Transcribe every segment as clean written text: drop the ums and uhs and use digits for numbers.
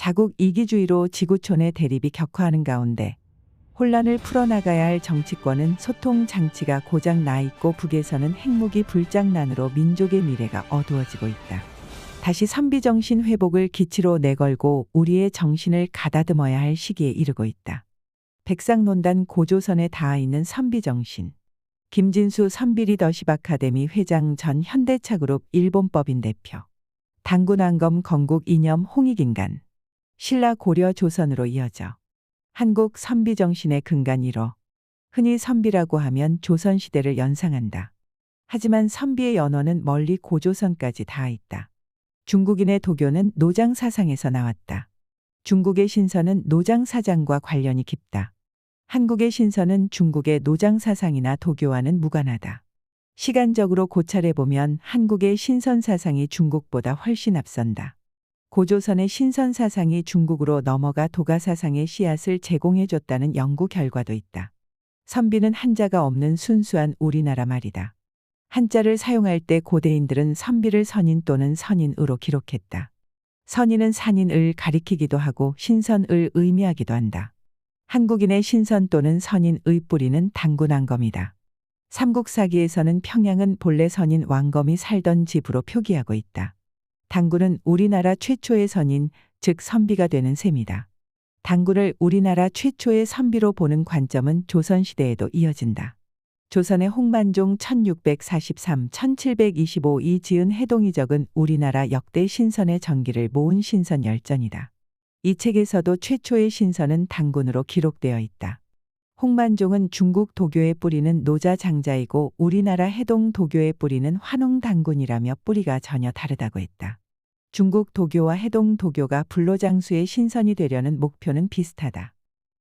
자국 이기주의로 지구촌의 대립이 격화하는 가운데 혼란을 풀어나가야 할 정치권은 소통 장치가 고장 나 있고 북에서는 핵무기 불장난으로 민족의 미래가 어두워지고 있다. 다시 선비정신 회복을 기치로 내걸고 우리의 정신을 가다듬어야 할 시기에 이르고 있다. 백상논단 고조선에 닿아 있는 선비정신. 김진수 선비리더십 아카데미 회장, 전 현대차그룹 일본법인 대표. 당군왕검 건국 이념 홍익인간. 신라 고려 조선으로 이어져 한국 선비정신의 근간 1호. 흔히 선비라고 하면 조선시대를 연상한다. 하지만 선비의 연원은 멀리 고조선까지 닿아 있다. 중국인의 도교는 노장사상에서 나왔다. 중국의 신선은 노장사상과 관련이 깊다. 한국의 신선은 중국의 노장사상이나 도교와는 무관하다. 시간적으로 고찰해보면 한국의 신선사상이 중국보다 훨씬 앞선다. 고조선의 신선사상이 중국으로 넘어가 도가사상의 씨앗을 제공해줬다는 연구 결과도 있다. 선비는 한자가 없는 순수한 우리나라 말이다. 한자를 사용할 때 고대인들은 선비를 선인 또는 선인으로 기록했다. 선인은 산인을 가리키기도 하고 신선을 의미하기도 한다. 한국인의 신선 또는 선인의 뿌리는 당군왕검이다. 삼국사기에서는 평양은 본래 선인 왕검이 살던 집으로 표기하고 있다. 당군은 우리나라 최초의 선인, 즉 선비가 되는 셈이다. 당군을 우리나라 최초의 선비로 보는 관점은 조선시대에도 이어진다. 조선의 홍만종 1643-1725이 지은 해동이적은 우리나라 역대 신선의 전기를 모은 신선 열전이다. 이 책에서도 최초의 신선은 당군으로 기록되어 있다. 홍만종은 중국 도교의 뿌리는 노자장자이고 우리나라 해동 도교의 뿌리는 환웅당군이라며 뿌리가 전혀 다르다고 했다. 중국 도교와 해동 도교가 불로장수의 신선이 되려는 목표는 비슷하다.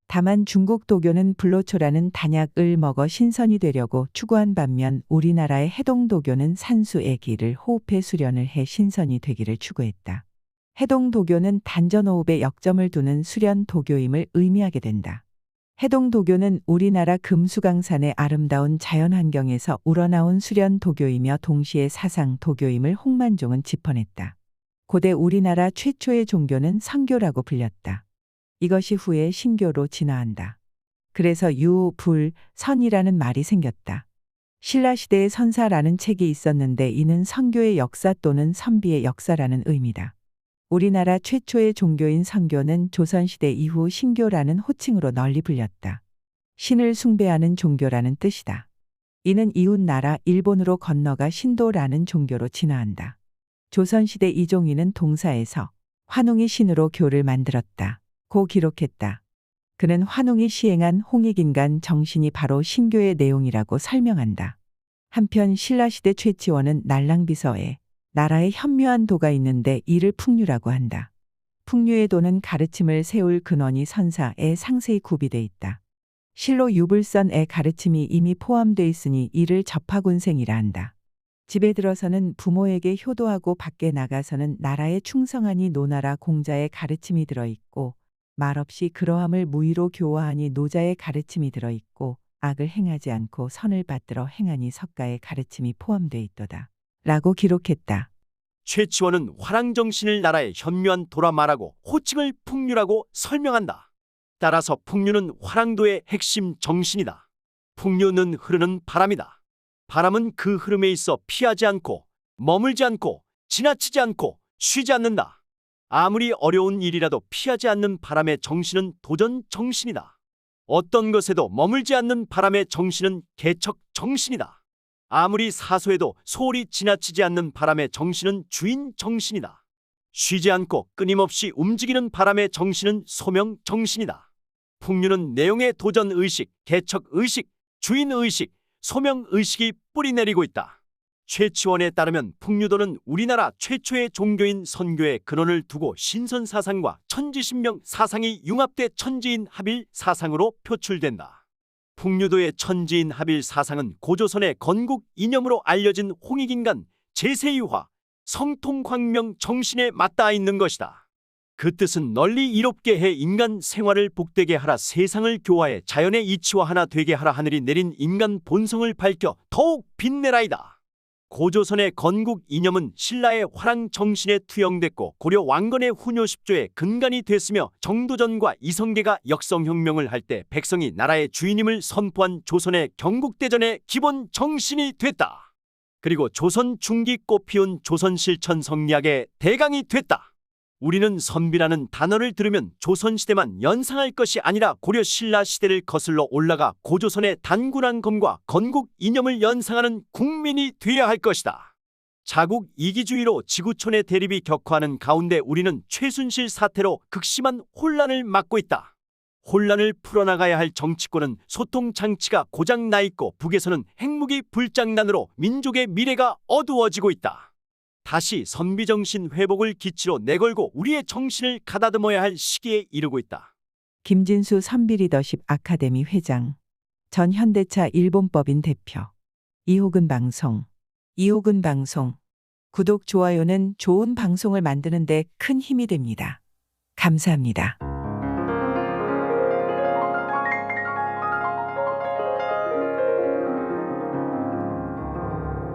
다만 중국 도교는 불로초라는 단약을 먹어 신선이 되려고 추구한 반면 우리나라의 해동 도교는 산수의 기를 호흡해 수련을 해 신선이 되기를 추구했다. 해동 도교는 단전호흡에 역점을 두는 수련 도교임을 의미하게 된다. 해동 도교는 우리나라 금수강산의 아름다운 자연환경에서 우러나온 수련 도교이며 동시에 사상 도교임을 홍만종은 짚어냈다. 고대 우리나라 최초의 종교는 선교라고 불렸다. 이것이 후에 신교로 진화한다. 그래서 유, 불, 선이라는 말이 생겼다. 신라시대에 선사라는 책이 있었는데 이는 선교의 역사 또는 선비의 역사라는 의미다. 우리나라 최초의 종교인 선교는 조선시대 이후 신교라는 호칭으로 널리 불렸다. 신을 숭배하는 종교라는 뜻이다. 이는 이웃나라 일본으로 건너가 신도라는 종교로 진화한다. 조선시대 이종희는 동사에서 환웅이 신으로 교를 만들었다 고 기록했다. 그는 환웅이 시행한 홍익인간 정신이 바로 신교의 내용이라고 설명한다. 한편 신라시대 최치원은 날랑비서에 나라에 현묘한 도가 있는데 이를 풍류라고 한다. 풍류의 도는 가르침을 세울 근원이 선사에 상세히 구비돼 있다. 실로 유불선의 가르침이 이미 포함돼 있으니 이를 접하군생이라 한다. 집에 들어서는 부모에게 효도하고 밖에 나가서는 나라에 충성하니 노나라 공자의 가르침이 들어있고 말없이 그러함을 무의로 교화하니 노자의 가르침이 들어있고 악을 행하지 않고 선을 받들어 행하니 석가의 가르침이 포함돼 있도다. 라고 기록했다. 최치원은 화랑정신을 나라의 현묘한 도라 말하고 호칭을 풍류라고 설명한다. 따라서 풍류는 화랑도의 핵심 정신이다. 풍류는 흐르는 바람이다. 바람은 그 흐름에 있어 피하지 않고 머물지 않고 지나치지 않고 쉬지 않는다. 아무리 어려운 일이라도 피하지 않는 바람의 정신은 도전 정신이다. 어떤 것에도 머물지 않는 바람의 정신은 개척 정신이다. 아무리 사소해도 소홀히 지나치지 않는 바람의 정신은 주인 정신이다. 쉬지 않고 끊임없이 움직이는 바람의 정신은 소명 정신이다. 풍류는 내용의 도전 의식, 개척 의식, 주인 의식, 소명 의식이 뿌리내리고 있다. 최치원에 따르면 풍류도는 우리나라 최초의 종교인 선교의 근원을 두고 신선사상과 천지신명 사상이 융합돼 천지인 합일 사상으로 표출된다. 풍류도의 천지인 합일 사상은 고조선의 건국 이념으로 알려진 홍익인간, 제세유화, 성통광명 정신에 맞닿아 있는 것이다. 그 뜻은 널리 이롭게 해 인간 생활을 복되게 하라, 세상을 교화해 자연의 이치와 하나 되게 하라, 하늘이 내린 인간 본성을 밝혀 더욱 빛내라이다. 고조선의 건국 이념은 신라의 화랑 정신에 투영됐고 고려 왕건의 훈요 10조의 근간이 됐으며 정도전과 이성계가 역성혁명을 할 때 백성이 나라의 주인임을 선포한 조선의 경국대전의 기본 정신이 됐다. 그리고 조선 중기 꽃피운 조선실천 성리학의 대강이 됐다. 우리는 선비라는 단어를 들으면 조선시대만 연상할 것이 아니라 고려 신라 시대를 거슬러 올라가 고조선의 단군왕검과 건국 이념을 연상하는 국민이 되어야 할 것이다. 자국 이기주의로 지구촌의 대립이 격화하는 가운데 우리는 최순실 사태로 극심한 혼란을 맞고 있다. 혼란을 풀어나가야 할 정치권은 소통 장치가 고장 나 있고 북에서는 핵무기 불장난으로 민족의 미래가 어두워지고 있다. 다시 선비정신 회복을 기치로 내걸고 우리의 정신을 가다듬어야 할 시기에 이르고 있다. 김진수 선비 리더십 아카데미 회장, 전 현대차 일본법인 대표. 이호근 방송. 구독, 좋아요는 좋은 방송을 만드는 데 큰 힘이 됩니다. 감사합니다.